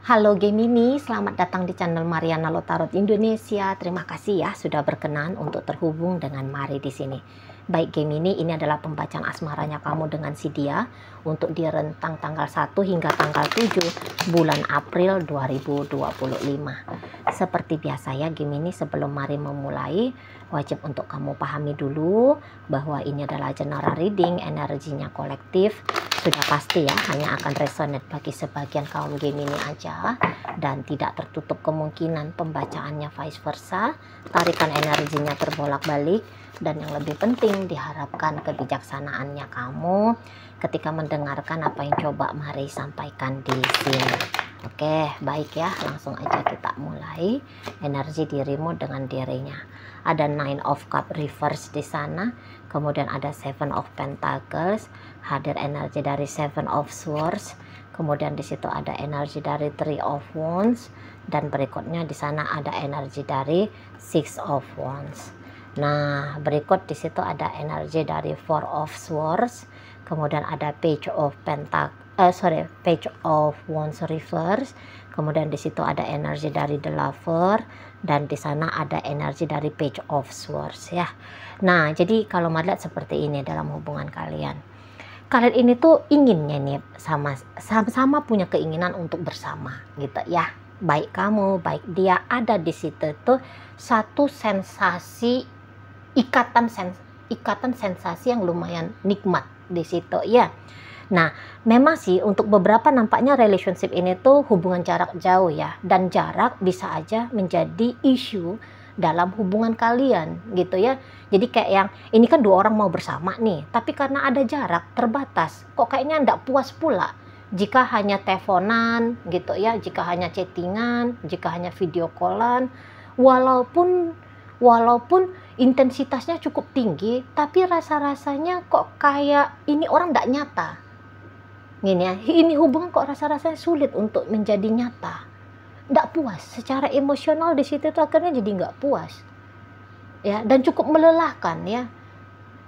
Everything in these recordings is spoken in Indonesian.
Halo Gemini, selamat datang di channel Mariana Lotarot Indonesia. Terima kasih ya sudah berkenan untuk terhubung dengan Mari di sini. Baik Gemini, ini adalah pembacaan asmaranya kamu dengan si dia untuk di rentang tanggal 1 hingga tanggal 7 bulan April 2025. Seperti biasa ya Gemini, sebelum Mari memulai, wajib untuk kamu pahami dulu bahwa ini adalah general reading, energinya kolektif. Sudah pasti ya, hanya akan resonate bagi sebagian kaum Gemini aja dan tidak tertutup kemungkinan pembacaannya vice versa. Tarikan energinya terbolak-balik dan yang lebih penting diharapkan kebijaksanaannya kamu ketika mendengarkan apa yang coba Mari sampaikan di sini. Oke, baik ya, langsung aja kita mulai. Energi dirimu dengan dirinya. Ada Nine of Cup reverse di sana, kemudian ada Seven of Pentacles, hadir energi dari Seven of Swords, kemudian di situ ada energi dari Three of Wands, dan berikutnya di sana ada energi dari Six of Wands. Nah, berikut di situ ada energi dari Four of Swords, kemudian ada Page of Page of Wands reverse, kemudian di situ ada energi dari The Lover, dan di sana ada energi dari Page of Swords ya. Nah, jadi kalau melihat seperti ini dalam hubungan kalian ini tuh inginnya nih sama-sama punya keinginan untuk bersama gitu ya. Baik kamu, baik dia, ada di situ tuh satu sensasi ikatan sensasi yang lumayan nikmat di situ ya. Nah, memang sih untuk beberapa nampaknya relationship ini tuh hubungan jarak jauh ya, dan jarak bisa aja menjadi isu dalam hubungan kalian gitu ya. Jadi kayak yang ini kan dua orang mau bersama nih, tapi karena ada jarak terbatas, kok kayaknya ndak puas pula jika hanya teleponan gitu ya, jika hanya chattingan, jika hanya video callan, walaupun intensitasnya cukup tinggi, tapi rasa-rasanya kok kayak ini orang ndak nyata. Gini ya, ini hubungan kok rasa-rasanya sulit untuk menjadi nyata. Nggak puas, secara emosional di situ tuh akhirnya jadi nggak puas. Ya, dan cukup melelahkan ya.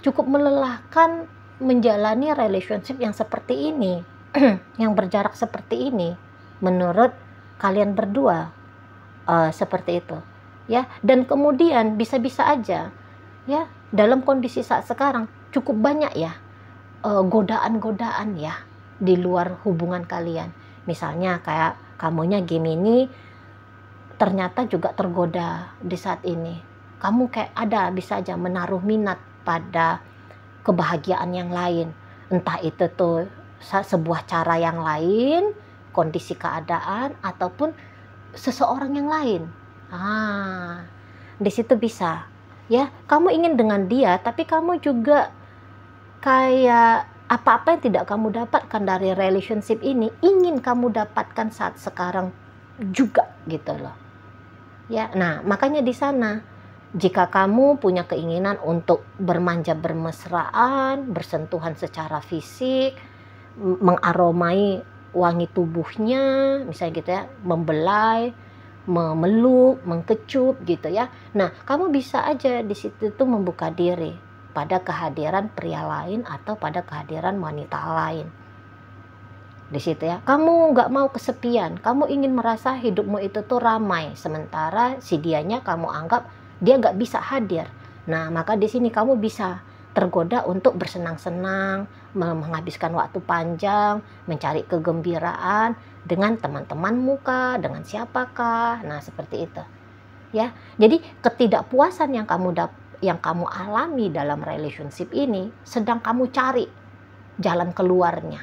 Cukup melelahkan menjalani relationship yang seperti ini. Yang berjarak seperti ini. Menurut kalian berdua seperti itu. Ya, dan kemudian bisa-bisa aja ya dalam kondisi saat sekarang cukup banyak ya godaan-godaan ya di luar hubungan kalian. Misalnya kayak kamunya Gemini ternyata juga tergoda di saat ini. Kamu kayak ada bisa aja menaruh minat pada kebahagiaan yang lain. Entah itu tuh sebuah cara yang lain, kondisi keadaan, ataupun seseorang yang lain. Di situ bisa ya, kamu ingin dengan dia, tapi kamu juga kayak apa-apa yang tidak kamu dapatkan dari relationship ini ingin kamu dapatkan saat sekarang juga gitu loh ya. Nah, makanya di sana jika kamu punya keinginan untuk bermanja bermesraan, bersentuhan secara fisik, mengaromai wangi tubuhnya misalnya gitu ya, membelai, memeluk, mengkecup gitu ya. Nah, kamu bisa aja di situ tuh membuka diri pada kehadiran pria lain atau pada kehadiran wanita lain. Di situ ya, kamu nggak mau kesepian, kamu ingin merasa hidupmu itu tuh ramai, sementara si dianya kamu anggap dia nggak bisa hadir. Nah, maka di sini kamu bisa tergoda untuk bersenang-senang, menghabiskan waktu panjang, mencari kegembiraan dengan teman-temanmu kah, dengan siapakah. Nah, seperti itu. Ya. Jadi ketidakpuasan yang kamu alami dalam relationship ini sedang kamu cari jalan keluarnya.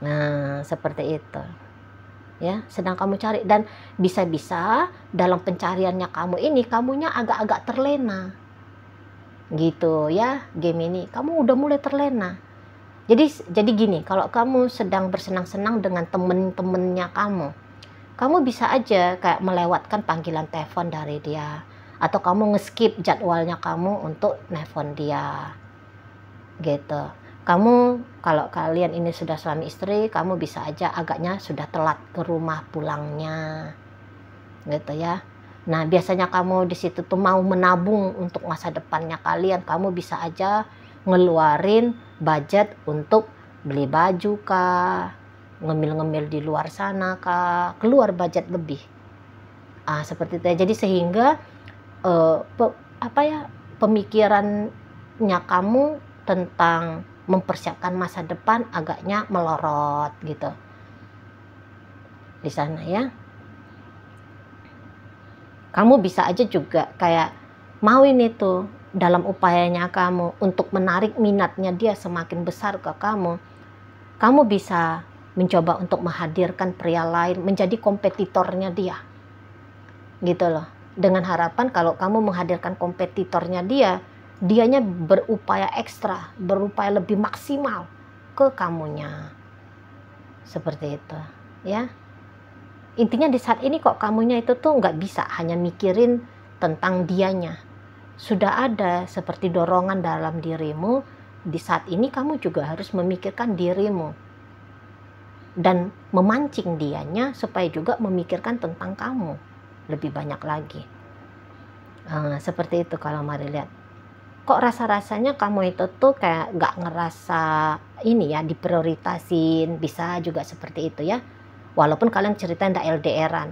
Nah, seperti itu. Ya, sedang kamu cari, dan bisa-bisa dalam pencariannya kamu ini kamunya agak-agak terlena. Gitu ya, Gemini, kamu udah mulai terlena. Jadi gini, kalau kamu sedang bersenang-senang dengan temen-temennya kamu bisa aja kayak melewatkan panggilan telepon dari dia, atau kamu nge-skip jadwalnya kamu untuk nelpon dia gitu. Kamu kalau kalian ini sudah suami istri, kamu bisa aja agaknya sudah telat ke rumah pulangnya gitu ya. Nah, biasanya kamu di situ tuh mau menabung untuk masa depannya kalian, kamu bisa aja ngeluarin budget untuk beli baju kah, ngemil-ngemil di luar sana kah, keluar budget lebih. Seperti itu. Jadi sehingga pemikirannya kamu tentang mempersiapkan masa depan agaknya melorot gitu di sana ya. Kamu bisa aja juga kayak mau ini tuh dalam upayanya kamu untuk menarik minatnya dia semakin besar ke kamu. Kamu bisa mencoba untuk menghadirkan pria lain menjadi kompetitornya dia. Gitu loh. Dengan harapan kalau kamu menghadirkan kompetitornya dia, dianya berupaya ekstra, berupaya lebih maksimal ke kamunya. Seperti itu, ya. Intinya di saat ini kok kamunya itu tuh nggak bisa hanya mikirin tentang dianya. Sudah ada seperti dorongan dalam dirimu, di saat ini kamu juga harus memikirkan dirimu. Dan memancing dianya supaya juga memikirkan tentang kamu lebih banyak lagi. Seperti itu kalau mari lihat. Kok rasa-rasanya kamu itu tuh kayak nggak ngerasa ini ya diprioritasin, bisa juga seperti itu ya. Walaupun kalian ceritain nggak LDR-an,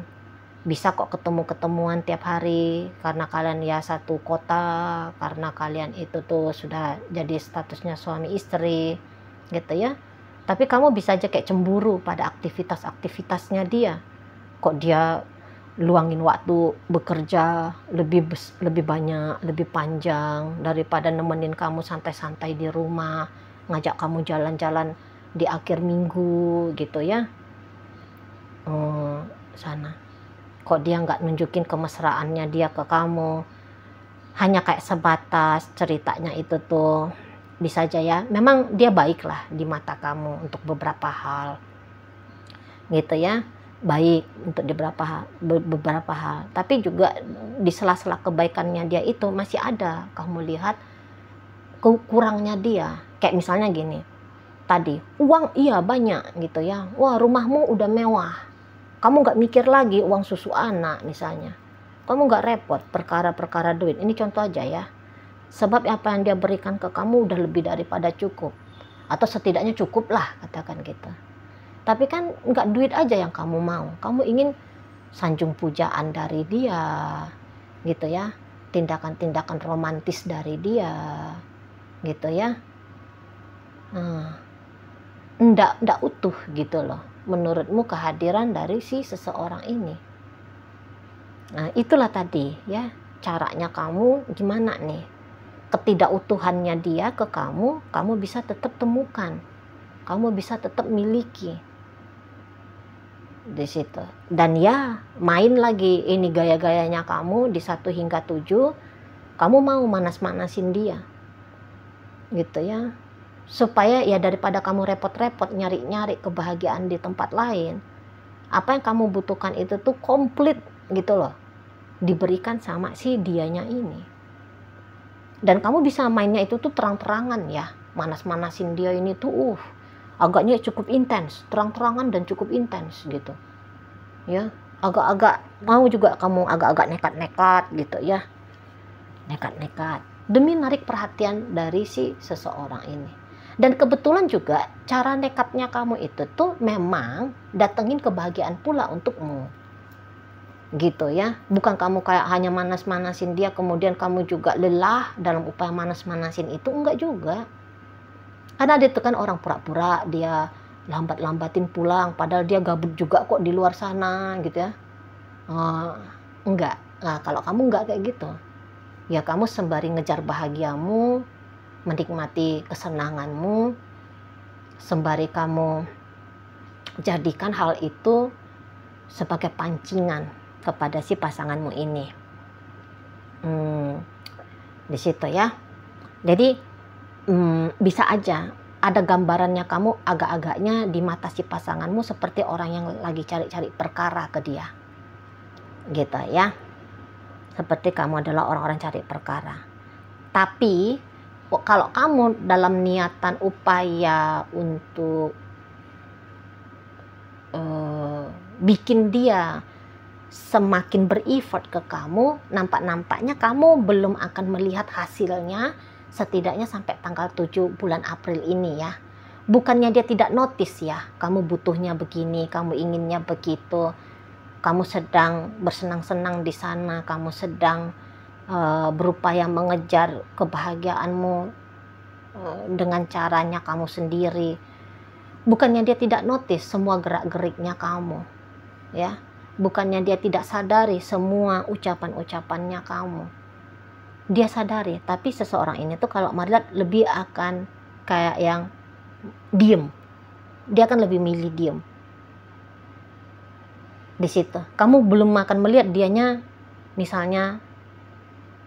bisa kok ketemu-ketemuan tiap hari karena kalian ya satu kota, karena kalian itu tuh sudah jadi statusnya suami istri gitu ya. Tapi kamu bisa aja kayak cemburu pada aktivitas-aktivitasnya dia. Kok dia luangin waktu bekerja lebih banyak, lebih panjang daripada nemenin kamu santai-santai di rumah, ngajak kamu jalan-jalan di akhir minggu gitu ya. Sana. Kok dia nggak nunjukin kemesraannya dia ke kamu, hanya kayak sebatas ceritanya itu tuh. Bisa aja ya, memang dia baik lah di mata kamu untuk beberapa hal gitu ya, baik untuk di beberapa hal, tapi juga di sela-sela kebaikannya dia itu masih ada kamu lihat kurangnya dia. Kayak misalnya gini, tadi uang iya banyak gitu ya, wah rumahmu udah mewah, kamu nggak mikir lagi uang susu anak misalnya, kamu nggak repot perkara-perkara duit. Ini contoh aja ya, sebab apa yang dia berikan ke kamu udah lebih daripada cukup, atau setidaknya cukup lah katakan gitu. Tapi kan nggak duit aja yang kamu mau, kamu ingin sanjung pujaan dari dia gitu ya, tindakan-tindakan romantis dari dia gitu ya. Nggak utuh gitu loh menurutmu kehadiran dari si seseorang ini. Nah itulah tadi ya, caranya kamu gimana nih, ketidakutuhannya dia ke kamu, kamu bisa tetap temukan, kamu bisa tetap miliki di situ. Dan ya main lagi ini gaya-gayanya kamu di 1 hingga 7, kamu mau manas-manasin dia gitu ya, supaya ya daripada kamu repot-repot nyari-nyari kebahagiaan di tempat lain, apa yang kamu butuhkan itu tuh komplit gitu loh, diberikan sama si dianya ini. Dan kamu bisa mainnya itu tuh terang-terangan ya, manas-manasin dia ini tuh agaknya cukup intens, terang-terangan dan cukup intens gitu ya. Agak-agak mau juga kamu agak-agak nekat-nekat gitu ya, nekat-nekat demi narik perhatian dari si seseorang ini. Dan kebetulan juga cara nekatnya kamu itu tuh memang datengin kebahagiaan pula untukmu gitu ya. Bukan kamu kayak hanya manas-manasin dia kemudian kamu juga lelah dalam upaya manas-manasin itu, enggak juga. Karena ada itu kan orang pura-pura dia lambat-lambatin pulang padahal dia gabut juga kok di luar sana gitu ya. Enggak. Nah kalau kamu enggak kayak gitu ya, kamu sembari ngejar bahagiamu, menikmati kesenanganmu, sembari kamu jadikan hal itu sebagai pancingan kepada si pasanganmu ini. Di situ ya. Jadi bisa aja ada gambarannya kamu agak-agaknya di mata si pasanganmu seperti orang yang lagi cari-cari perkara ke dia gitu ya, seperti kamu adalah orang-orang cari perkara. Tapi kalau kamu dalam niatan upaya untuk bikin dia semakin ber-effort ke kamu, nampaknya kamu belum akan melihat hasilnya setidaknya sampai tanggal 7 bulan April ini ya. Bukannya dia tidak notice ya, kamu butuhnya begini, kamu inginnya begitu, kamu sedang bersenang-senang di sana, kamu sedang berupaya mengejar kebahagiaanmu dengan caranya kamu sendiri. Bukannya dia tidak notice semua gerak-geriknya kamu, ya. Bukannya dia tidak sadari semua ucapan-ucapannya kamu. Dia sadari, tapi seseorang ini tuh kalau melihat lebih akan kayak yang diem. Dia akan lebih milih diem. Di situ, kamu belum akan melihat dianya misalnya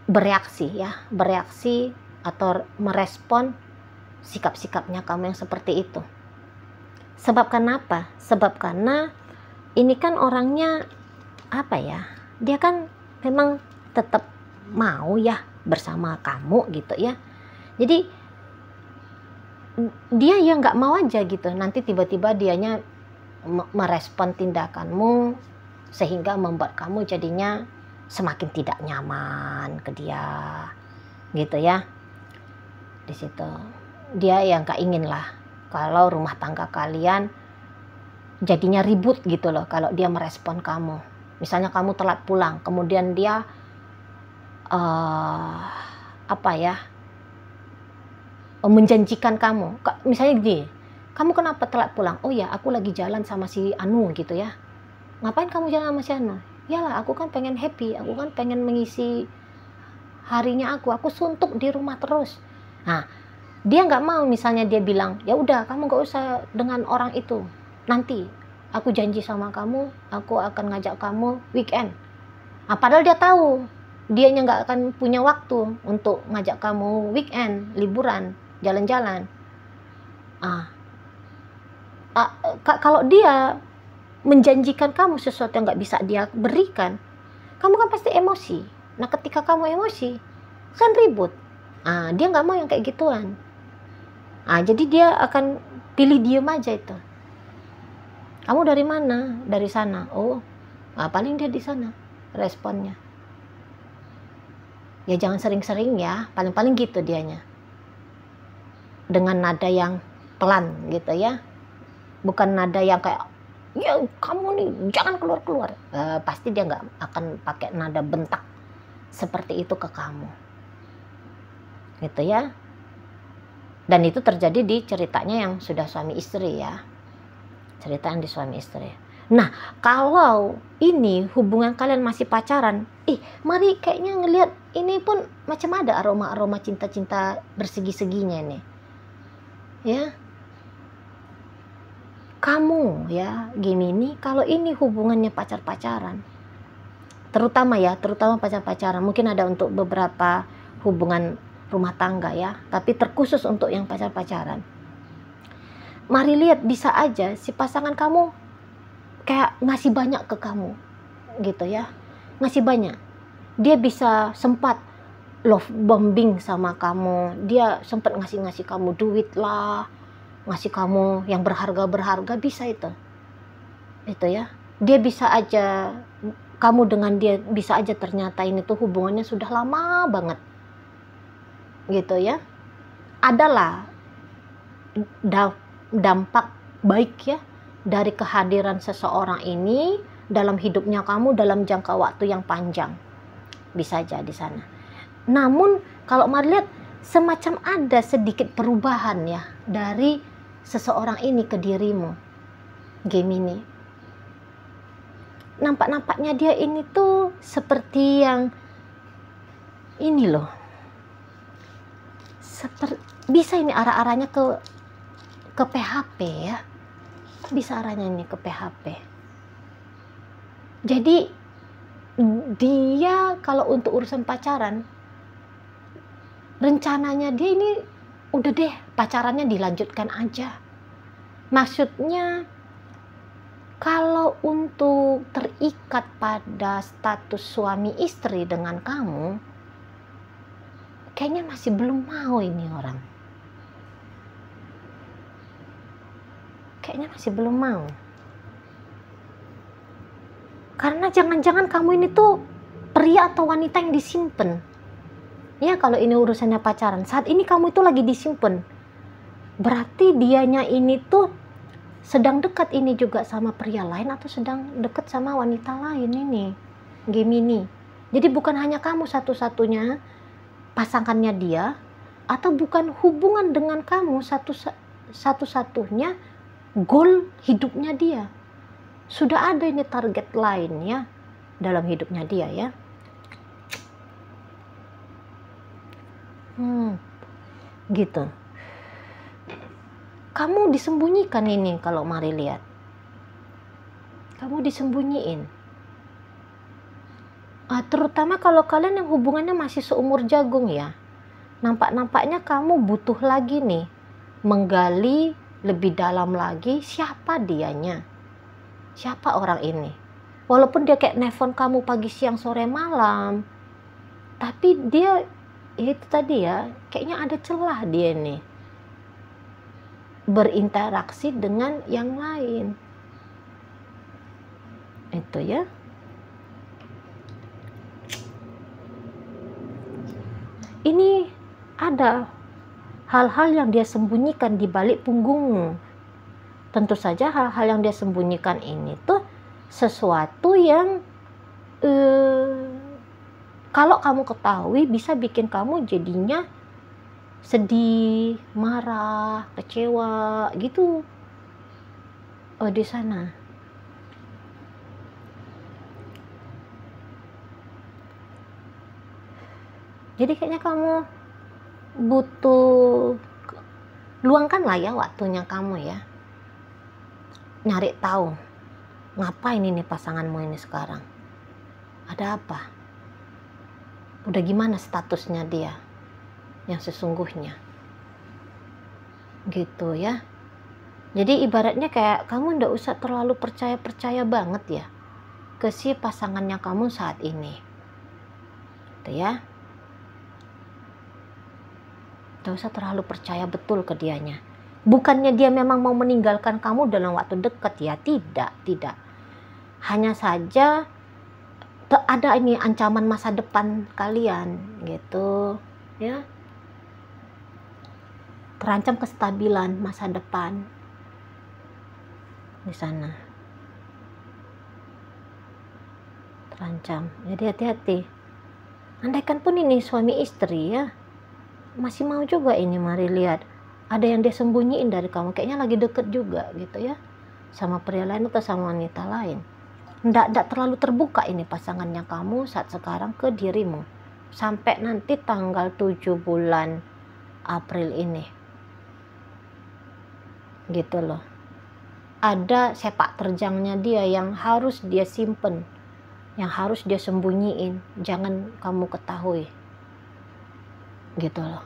bereaksi ya, bereaksi atau merespon sikap-sikapnya kamu yang seperti itu. Sebab kenapa? Sebab karena ini kan orangnya apa ya? Dia kan memang tetap mau ya bersama kamu gitu ya. Jadi dia ya nggak mau aja gitu. Nanti tiba-tiba dianya merespon tindakanmu sehingga membuat kamu jadinya semakin tidak nyaman ke dia, gitu ya. Di situ dia yang nggak ingin lah kalau rumah tangga kalian jadinya ribut gitu loh kalau dia merespon kamu. Misalnya kamu telat pulang, kemudian dia menjanjikan kamu, misalnya gini, kamu kenapa telat pulang? Oh ya, aku lagi jalan sama si Anu gitu ya. Ngapain kamu jalan sama si Anu? Yalah, aku kan pengen happy, aku kan pengen mengisi harinya aku suntuk di rumah terus. Nah, dia nggak mau, misalnya dia bilang, ya udah kamu nggak usah dengan orang itu, nanti aku janji sama kamu, aku akan ngajak kamu weekend. Nah, padahal dia tahu dianya nggak akan punya waktu untuk ngajak kamu weekend, liburan, jalan-jalan. Kalau dia menjanjikan kamu sesuatu yang nggak bisa dia berikan, kamu kan pasti emosi. Nah, ketika kamu emosi, kan ribut. Dia nggak mau yang kayak gituan. Jadi dia akan pilih diem aja itu. Kamu dari mana? Dari sana. Oh, paling dia di sana responnya. Ya jangan sering-sering ya, paling-paling gitu dianya. Dengan nada yang pelan gitu ya. Bukan nada yang kayak, ya kamu nih jangan keluar-keluar. Pasti dia nggak akan pakai nada bentak seperti itu ke kamu. Gitu ya. Dan itu terjadi di ceritanya yang sudah suami istri ya. Cerita yang di suami istri. Nah, kalau ini hubungan kalian masih pacaran, mari kayaknya ngelihat ini pun macam ada aroma-aroma cinta-cinta bersegi-seginya nih. Ya. Kamu ya, Gemini, kalau ini hubungannya pacar-pacaran, terutama pacar-pacaran, mungkin ada untuk beberapa hubungan rumah tangga ya, tapi terkhusus untuk yang pacar-pacaran. Mari lihat, bisa aja si pasangan kamu kayak ngasih banyak ke kamu gitu ya, ngasih banyak. Dia bisa sempat love bombing sama kamu, dia sempat ngasih kamu duit lah, ngasih kamu yang berharga bisa itu ya. Dia bisa aja, kamu dengan dia bisa aja ternyata ini tuh hubungannya sudah lama banget gitu ya. Adalah dampak baik ya dari kehadiran seseorang ini dalam hidupnya kamu dalam jangka waktu yang panjang, bisa aja di sana. Namun kalau mari lihat, semacam ada sedikit perubahan ya dari seseorang ini ke dirimu, Gemini. Nampak-nampaknya dia ini tuh seperti yang ini loh, bisa ini arah-arahnya ke PHP ya, bisa arahnya ini ke PHP. Jadi dia kalau untuk urusan pacaran, rencananya dia ini udah deh pacarannya dilanjutkan aja. Maksudnya kalau untuk terikat pada status suami istri dengan kamu, kayaknya masih belum mau ini orang. Kayaknya masih belum mau. Karena jangan-jangan kamu ini tuh pria atau wanita yang disimpan. Ya, kalau ini urusannya pacaran, saat ini kamu itu lagi disimpan. Berarti dianya ini tuh sedang dekat ini juga sama pria lain atau sedang dekat sama wanita lain ini, Gemini. Jadi bukan hanya kamu satu-satunya pasangannya dia, atau bukan hubungan dengan kamu satu-satunya goal hidupnya dia. Sudah ada ini target lainnya dalam hidupnya dia ya. Gitu. Kamu disembunyikan ini kalau Mari lihat. Kamu disembunyiin. Terutama kalau kalian yang hubungannya masih seumur jagung ya. Nampaknya kamu butuh lagi nih menggali lebih dalam lagi siapa dianya. Siapa orang ini. Walaupun dia kayak nelfon kamu pagi, siang, sore, malam. Tapi dia itu tadi ya, kayaknya ada celah dia nih berinteraksi dengan yang lain. Itu ya. Ini ada hal-hal yang dia sembunyikan di balik punggungmu. Tentu saja hal-hal yang dia sembunyikan ini tuh sesuatu yang kalau kamu ketahui bisa bikin kamu jadinya sedih, marah, kecewa gitu di sana. Jadi kayaknya kamu butuh, luangkanlah ya waktunya kamu ya, nyari tahu ngapain ini pasanganmu ini sekarang, ada apa, udah gimana statusnya dia yang sesungguhnya gitu ya. Jadi ibaratnya kayak kamu ndak usah terlalu percaya banget ya ke si pasangannya kamu saat ini gitu ya. Nggak usah terlalu percaya betul ke dianya. Bukannya dia memang mau meninggalkan kamu dalam waktu dekat ya, tidak. Hanya saja ada ini ancaman masa depan kalian gitu ya. Terancam kestabilan masa depan di sana. Terancam. Jadi hati-hati. Andaikan pun ini suami istri ya, masih mau juga ini Mari lihat ada yang dia sembunyiin dari kamu, kayaknya lagi deket juga gitu ya sama pria lain atau sama wanita lain. Nggak terlalu terbuka ini pasangannya kamu saat sekarang ke dirimu sampai nanti tanggal 7 bulan April ini gitu loh. Ada sepak terjangnya dia yang harus dia simpen, yang harus dia sembunyiin, jangan kamu ketahui gitu loh.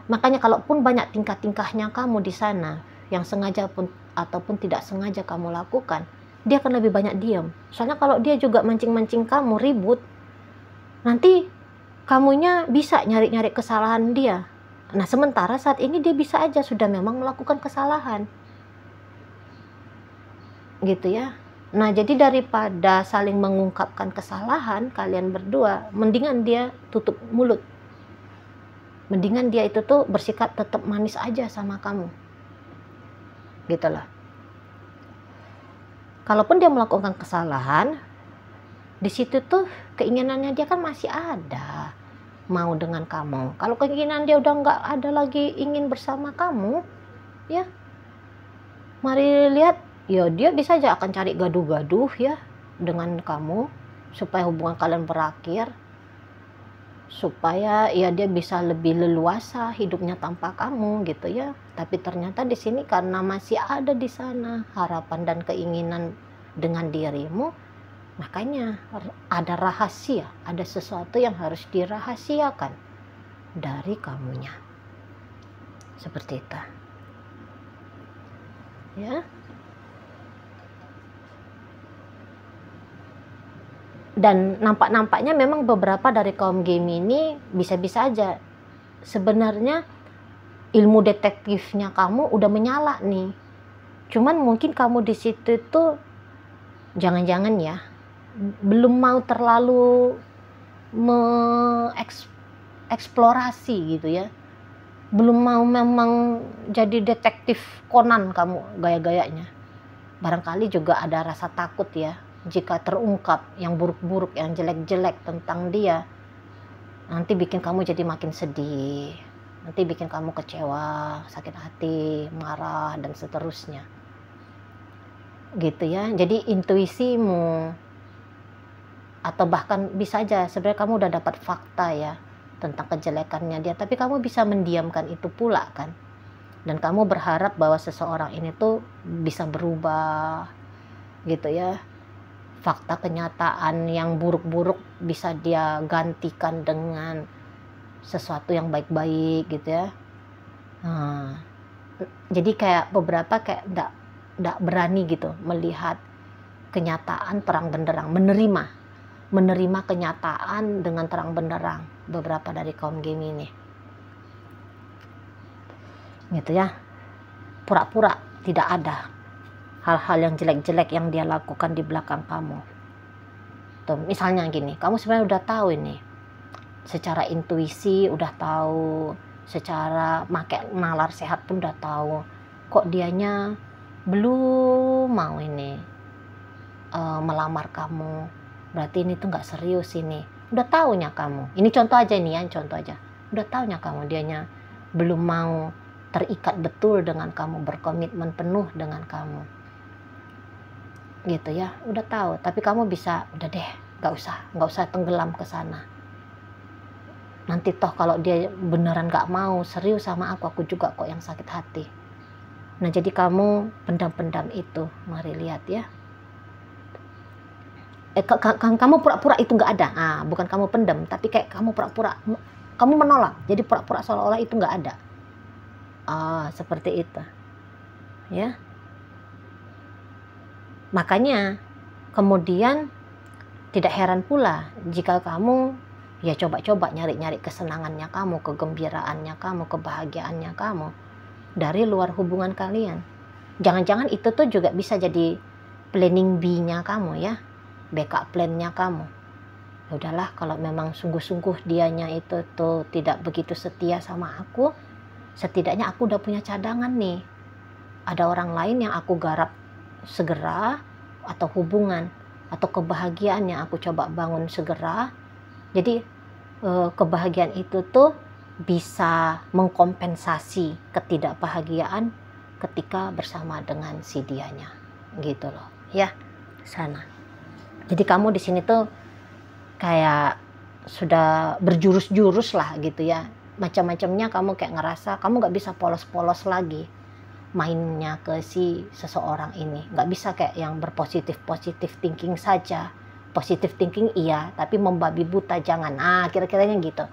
Makanya kalaupun banyak tingkah-tingkahnya kamu di sana yang sengaja pun ataupun tidak sengaja kamu lakukan, dia akan lebih banyak diam. Soalnya kalau dia juga mancing-mancing kamu ribut, nanti kamunya bisa nyari-nyari kesalahan dia. Nah sementara saat ini dia bisa aja sudah memang melakukan kesalahan gitu ya. Nah jadi daripada saling mengungkapkan kesalahan kalian berdua, mendingan dia tutup mulut, mendingan dia itu tuh bersikap tetap manis aja sama kamu gitu loh. Kalaupun dia melakukan kesalahan, di situ tuh keinginannya dia kan masih ada mau dengan kamu. Kalau keinginan dia udah nggak ada lagi ingin bersama kamu ya, Mari lihat ya dia bisa aja akan cari gaduh-gaduh ya dengan kamu supaya hubungan kalian berakhir, supaya ya dia bisa lebih leluasa hidupnya tanpa kamu gitu ya. Tapi ternyata di sini karena masih ada di sana harapan dan keinginan dengan dirimu, makanya ada rahasia, ada sesuatu yang harus dirahasiakan dari kamunya. Seperti itu. Ya. Dan nampaknya memang beberapa dari kaum Gemini bisa-bisa aja sebenarnya ilmu detektifnya kamu udah menyala nih. Cuman mungkin kamu di situ tuh jangan-jangan ya belum mau terlalu mengeksplorasi gitu ya. Belum mau memang jadi detektif Conan kamu gaya-gayanya. Barangkali juga ada rasa takut ya, jika terungkap yang buruk-buruk, yang jelek-jelek tentang dia, nanti bikin kamu jadi makin sedih, nanti bikin kamu kecewa, sakit hati, marah, dan seterusnya. Gitu ya. Jadi intuisimu, atau bahkan bisa aja sebenarnya kamu udah dapat fakta ya tentang kejelekannya dia, tapi kamu bisa mendiamkan itu pula kan. Dan kamu berharap bahwa seseorang ini tuh bisa berubah gitu ya. Fakta kenyataan yang buruk-buruk bisa dia gantikan dengan sesuatu yang baik-baik gitu ya. Nah, jadi kayak beberapa kayak enggak berani gitu melihat kenyataan terang benderang, menerima kenyataan dengan terang benderang, beberapa dari kaum Gemini gitu ya. Pura-pura tidak ada hal-hal yang jelek-jelek yang dia lakukan di belakang kamu. Tuh, misalnya gini, kamu sebenarnya udah tahu ini, secara intuisi udah tahu, secara make nalar sehat pun udah tahu, kok dianya belum mau ini melamar kamu, berarti ini tuh nggak serius ini. Udah taunya kamu, ini contoh aja nih ya, contoh aja, udah taunya kamu dianya belum mau terikat betul dengan kamu, berkomitmen penuh dengan kamu gitu ya, udah tahu, tapi kamu bisa udah deh, nggak usah tenggelam ke sana. Nanti toh kalau dia beneran nggak mau serius sama aku juga kok yang sakit hati. Nah, jadi kamu pendam-pendam itu, mari lihat ya. Kamu pura-pura itu nggak ada. Ah, bukan kamu pendam, tapi kayak kamu pura-pura, kamu menolak. Jadi pura-pura seolah-olah itu nggak ada. Ah, seperti itu. Ya. Makanya kemudian tidak heran pula jika kamu ya coba-coba nyari-nyari kesenangannya kamu, kegembiraannya kamu, kebahagiaannya kamu dari luar hubungan kalian. Jangan-jangan itu tuh juga bisa jadi planning B-nya kamu ya, backup plan-nya kamu. Ya udahlah, kalau memang sungguh-sungguh dianya itu tuh tidak begitu setia sama aku, setidaknya aku udah punya cadangan nih. Ada orang lain yang aku garap segera, atau hubungan atau kebahagiaan yang aku coba bangun segera. Jadi kebahagiaan itu tuh bisa mengkompensasi ketidakbahagiaan ketika bersama dengan si dianya gitu loh ya, sana. Jadi kamu di sini tuh kayak sudah berjurus-jurus lah gitu ya, macam-macamnya kamu kayak ngerasa kamu nggak bisa polos-polos lagi mainnya ke si seseorang ini, nggak bisa kayak yang berpositif thinking saja. Positif thinking iya, tapi membabi buta jangan. Ah, kira-kiranya gitu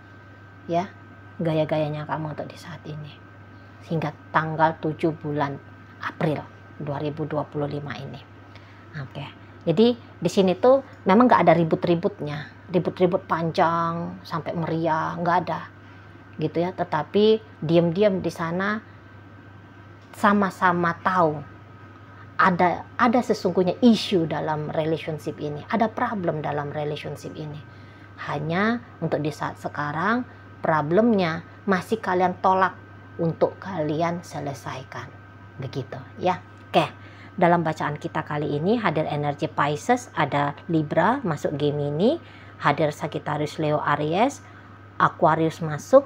ya gaya-gayanya kamu untuk di saat ini hingga tanggal 7 bulan April 2025 ini. Oke. Jadi di sini tuh memang nggak ada ribut-ributnya, ribut-ribut panjang sampai meriah, nggak ada gitu ya. Tetapi diam-diam di sana sama-sama tahu ada sesungguhnya isu dalam relationship ini, ada problem dalam relationship ini. Hanya untuk di saat sekarang problemnya masih kalian tolak untuk kalian selesaikan, begitu ya. Oke, dalam bacaan kita kali ini hadir energi Pisces, ada Libra masuk Gemini, hadir Sagittarius, Leo, Aries, Aquarius masuk.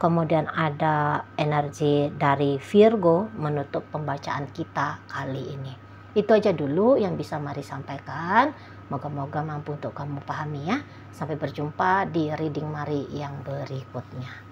Kemudian ada energi dari Virgo menutup pembacaan kita kali ini. Itu aja dulu yang bisa Mari sampaikan. Moga-moga mampu untuk kamu pahami ya. Sampai berjumpa di reading Mari yang berikutnya.